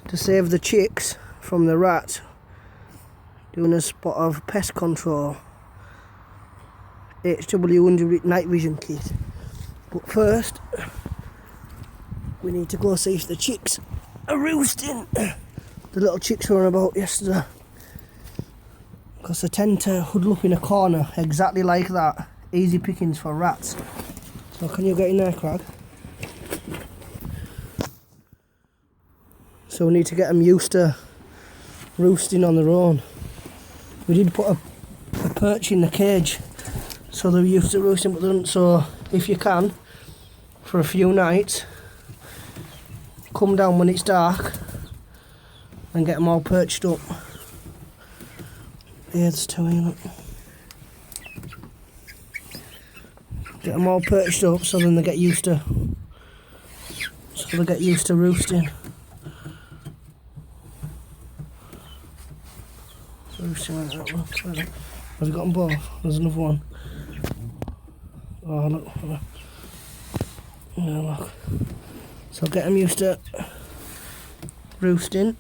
to save the chicks from the rats, doing a spot of pest control. HW100 night vision kit. But first, we need to go see if the chicks are roosting. The little chicks were on about yesterday. Because they tend to huddle up in a corner, exactly like that. Easy pickings for rats. So can you get in there, Crag? So we need to get them used to roosting on their own. We did put a perch in the cage, so they're used to roosting, but they don't. So if you can, for a few nights, come down when it's dark and get them all perched up. Yeah, there's two here, look. Get them all perched up so then they get used to roosting. Roosting like that, look. Have you got them both? There's another one. Oh look. Yeah, look. So get them used to roosting.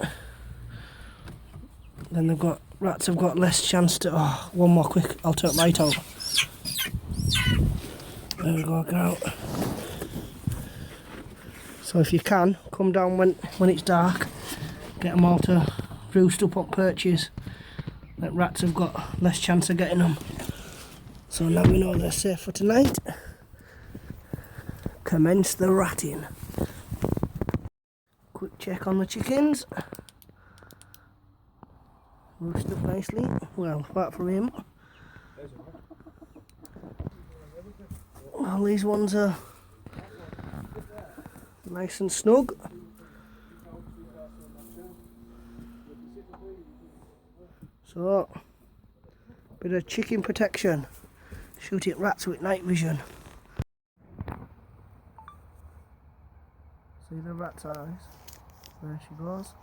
Then rats have got less chance to. Oh, one more quick. I'll turn light out. There we go. Get out. So if you can, come down when it's dark. Get them all to roost up on perches. That rats have got less chance of getting them. So now we know they're safe for tonight. Commence the ratting. Quick check on the chickens. Roosted up nicely. Well, apart from him. All these ones are nice and snug. So, bit of chicken protection. Shoot at rats with night vision. See the rat's eyes? There she goes.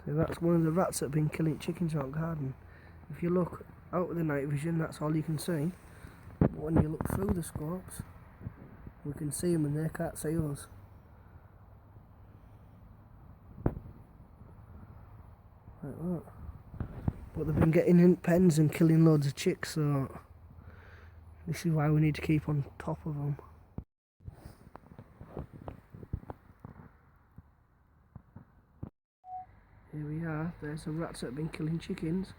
See, that's one of the rats that have been killing chickens out in the garden. If you look out with the night vision, that's all you can see. But when you look through the scopes, we can see them and they can't see us. Like that. But they've been getting in pens and killing loads of chicks, so this is why we need to keep on top of them. Here we are, there's the rats that have been killing chickens.